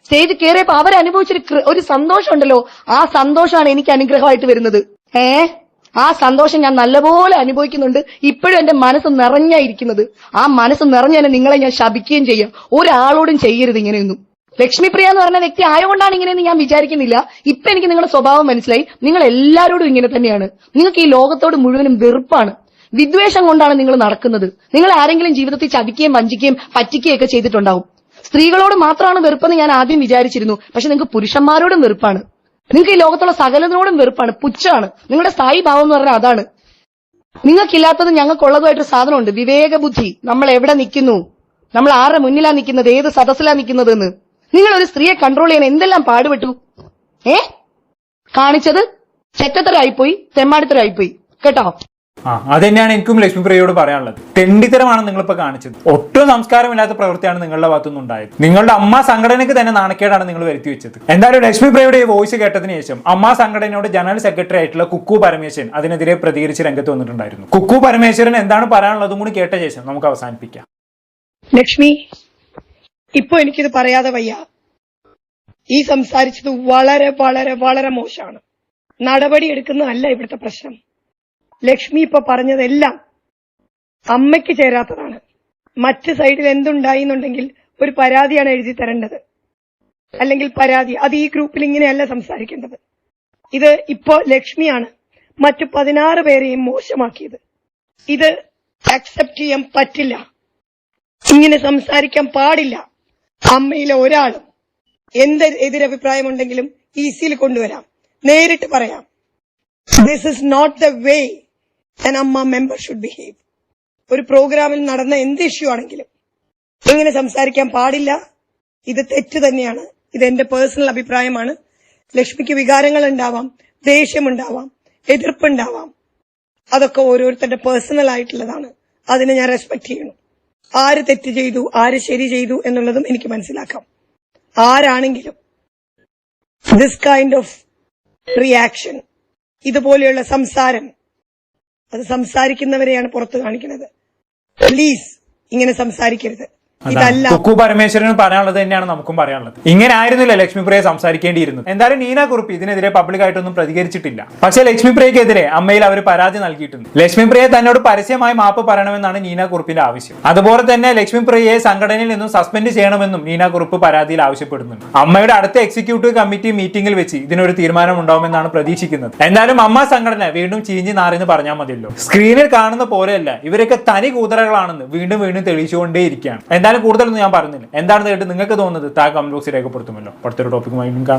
സ്റ്റേജ് കയറിയപ്പോ അവരനുഭവിച്ചൊരു ഒരു സന്തോഷം ഉണ്ടല്ലോ, ആ സന്തോഷമാണ് എനിക്ക് അനുഗ്രഹമായിട്ട് വരുന്നത്. ആ സന്തോഷം ഞാൻ നല്ലപോലെ അനുഭവിക്കുന്നുണ്ട്. ഇപ്പോഴും എന്റെ മനസ്സ് നിറഞ്ഞായിരിക്കുന്നത്. ആ മനസ്സ് നിറഞ്ഞതിനെ നിങ്ങളെ ഞാൻ ശപിക്കുകയും ചെയ്യാം. ഒരാളോടും ചെയ്യരുത് ഇങ്ങനെയൊന്നും. ലക്ഷ്മിപ്രിയ എന്ന് പറഞ്ഞ വ്യക്തി ആയതുകൊണ്ടാണ് ഇങ്ങനെയെന്ന് ഞാൻ വിചാരിക്കുന്നില്ല. ഇപ്പൊ എനിക്ക് നിങ്ങളുടെ സ്വഭാവം മനസ്സിലായി. നിങ്ങൾ എല്ലാവരോടും ഇങ്ങനെ തന്നെയാണ്. നിങ്ങൾക്ക് ഈ ലോകത്തോട് മുഴുവനും വെറുപ്പാണ്. വിദ്വേഷം കൊണ്ടാണ് നിങ്ങൾ നടക്കുന്നത്. നിങ്ങൾ ആരെങ്കിലും ജീവിതത്തിൽ ചതിക്കുകയും വഞ്ചിക്കുകയും പറ്റിക്കുകയും ഒക്കെ ചെയ്തിട്ടുണ്ടാവും. സ്ത്രീകളോട് മാത്രമാണ് വെറുപ്പെന്ന് ഞാൻ ആദ്യം വിചാരിച്ചിരുന്നു. പക്ഷെ നിങ്ങൾക്ക് പുരുഷന്മാരോടും വെറുപ്പാണ്. നിങ്ങൾക്ക് ഈ ലോകത്തുള്ള സകലതിനോടും വെറുപ്പാണ്, പുച്ഛമാണ്. നിങ്ങളുടെ സ്ഥായി ഭാവം എന്ന് പറഞ്ഞാൽ അതാണ്. നിങ്ങൾക്കില്ലാത്തത് ഞങ്ങൾക്കുള്ളതുമായിട്ടൊരു സാധനമുണ്ട്, വിവേകബുദ്ധി. നമ്മൾ എവിടെ നിൽക്കുന്നു, നമ്മൾ ആരുടെ മുന്നിലാ നിൽക്കുന്നത്, ഏത് സദസ്സിലാ നിൽക്കുന്നതെന്ന്. നിങ്ങൾ ഒരു സ്ത്രീയെ കൺട്രോൾ ചെയ്യാൻ എന്തെല്ലാം പാടുപെട്ടു. കാണിച്ചത് ചെറ്റത്തരായിപ്പോയി, തെമ്മാടിത്തരായിപ്പോയി. കേട്ടോ? അത് തന്നെയാണ് എനിക്കും ലക്ഷ്മിപ്രിയയോട് പറയാനുള്ളത്. തെണ്ടിത്തരമാണ് നിങ്ങളിപ്പോ കാണിച്ചത്. ഒട്ടും സംസ്കാരമില്ലാത്ത പ്രവൃത്തിയാണ് നിങ്ങളുടെ ഭാഗത്തുനിന്ന് ഉണ്ടായത്. നിങ്ങളുടെ അമ്മ സംഘടനയ്ക്ക് തന്നെ നാണക്കേടാണ് നിങ്ങൾ വരുത്തി വെച്ചത്. എന്തായാലും ലക്ഷ്മിപ്രിയയുടെ ഈ വോയിസ് കേട്ടതിന് ശേഷം അമ്മ സംഘടനയോട് ജനറൽ സെക്രട്ടറി ആയിട്ടുള്ള കുക്കു പരമേശ്വരൻ അതിനെതിരെ പ്രതികരിച്ച് രംഗത്ത് വന്നിട്ടുണ്ടായിരുന്നു. കുക്കു പരമേശ്വരൻ എന്താണ് പറയാനുള്ളതും കൂടി കേട്ട ശേഷം നമുക്ക് അവസാനിപ്പിക്കാം. ലക്ഷ്മി, ഇപ്പൊ എനിക്കിത് പറയാതെ വയ്യ. ഈ സംസാരിച്ചത് വളരെ വളരെ വളരെ മോശമാണ്. നടപടി എടുക്കുന്നതല്ല ഇവിടുത്തെ പ്രശ്നം. ലക്ഷ്മി ഇപ്പൊ പറഞ്ഞതെല്ലാം അമ്മയ്ക്ക് ചേരാത്തതാണ്. മറ്റ് സൈഡിൽ എന്തുണ്ടായി എന്നുണ്ടെങ്കിൽ ഒരു പരാതിയാണ് എഴുതി തരേണ്ടത്, അല്ലെങ്കിൽ പരാതി അത് ഈ ഗ്രൂപ്പിൽ ഇങ്ങനെയല്ല സംസാരിക്കേണ്ടത്. ഇത് ഇപ്പോ ലക്ഷ്മിയാണ് മറ്റു 16 പേരെയും മോശമാക്കിയത്. ഇത് അക്സെപ്റ്റ് ചെയ്യാൻ പറ്റില്ല. ഇങ്ങനെ സംസാരിക്കാൻ പാടില്ല. അമ്മയിലെ ഒരാളും എന്ത് എതിരഭിപ്രായമുണ്ടെങ്കിലും ഈസിയിൽ കൊണ്ടുവരാം, നേരിട്ട് പറയാം. This is not the way an AMMA member should behave. ഒരു പ്രോഗ്രാമിൽ നടന്ന എന്ത് ഇഷ്യൂ ആണെങ്കിലും ഇങ്ങനെ സംസാരിക്കാൻ പാടില്ല. ഇത് തെറ്റ് തന്നെയാണ്. ഇത് എന്റെ പേഴ്സണൽ അഭിപ്രായമാണ്. ലക്ഷ്മിക്ക് വികാരങ്ങൾ ഉണ്ടാവാം, ദേഷ്യമുണ്ടാവാം, എതിർപ്പുണ്ടാവാം. അതൊക്കെ ഓരോരുത്തരുടെ പേഴ്സണൽ ആയിട്ടുള്ളതാണ്. അതിനെ ഞാൻ റെസ്പെക്ട് ചെയ്യണം. ആര് തെറ്റ് ചെയ്തു, ആര് ശരി ചെയ്തു എന്നുള്ളതും എനിക്ക് മനസ്സിലാക്കാം. ആരാണെങ്കിലും ദിസ് കൈൻഡ് ഓഫ് റിയാക്ഷൻ, ഇതുപോലെയുള്ള സംസാരം, അത് സംസാരിക്കുന്നവരെയാണ് പുറത്ത് കാണിക്കുന്നത്. പ്ലീസ് ഇങ്ങനെ സംസാരിക്കരുത്. ഇതല്ല കുക്കു പരമേശ്വരന് പറയാനുള്ളത് തന്നെയാണ് നമുക്കും പറയാനുള്ളത്. ഇങ്ങനെ ആയിരുന്നില്ല ലക്ഷ്മിപ്രിയ സംസാരിക്കേണ്ടിയിരുന്നത്. എന്തായാലും നീന കുറുപ്പ് ഇതിനെതിരെ പബ്ലിക്കായിട്ടൊന്നും പ്രതികരിച്ചിട്ടില്ല. പക്ഷേ ലക്ഷ്മിപ്രിയക്കെതിരെ അമ്മയിൽ അവർ പരാതി നൽകിയിട്ടുണ്ട്. ലക്ഷ്മിപ്രിയ തന്നോട് പരസ്യമായി മാപ്പ് പറയണമെന്നാണ് നീന കുറുപ്പിന്റെ ആവശ്യം. അതുപോലെ തന്നെ ലക്ഷ്മിപ്രിയയെ സംഘടനയിൽ നിന്നും സസ്പെൻഡ് ചെയ്യണമെന്നും നീന കുറുപ്പ് പരാതിയിൽ ആവശ്യപ്പെടുന്നുണ്ട്. അമ്മയുടെ അടുത്ത എക്സിക്യൂട്ടീവ് കമ്മിറ്റി മീറ്റിംഗിൽ വെച്ച് ഇതിനൊരു തീരുമാനം ഉണ്ടാവുമെന്നാണ് പ്രതീക്ഷിക്കുന്നത്. എന്തായാലും അമ്മ സംഘടന വീണ്ടും ചീഞ്ഞ് നാറിന്ന് പറഞ്ഞാൽ മതിയല്ലോ. സ്ക്രീനിൽ കാണുന്ന പോലെയല്ല, ഇവരൊക്കെ തനി കൂതറകളാണെന്ന് വീണ്ടും വീണ്ടും തെളിയിച്ചുകൊണ്ടേയിരിക്കുകയാണ്. എന്തായാലും കൂടുതലൊന്നും ഞാൻ പറഞ്ഞില്ല. എന്താണെന്ന് കേട്ട് നിങ്ങൾക്ക് തോന്നുന്നത് താഴെ കമന്റ് ബോക്സിൽ രേഖപ്പെടുത്തുമല്ലോ. അടുത്തൊരു ടോപ്പിക്കുമായി കാണാം.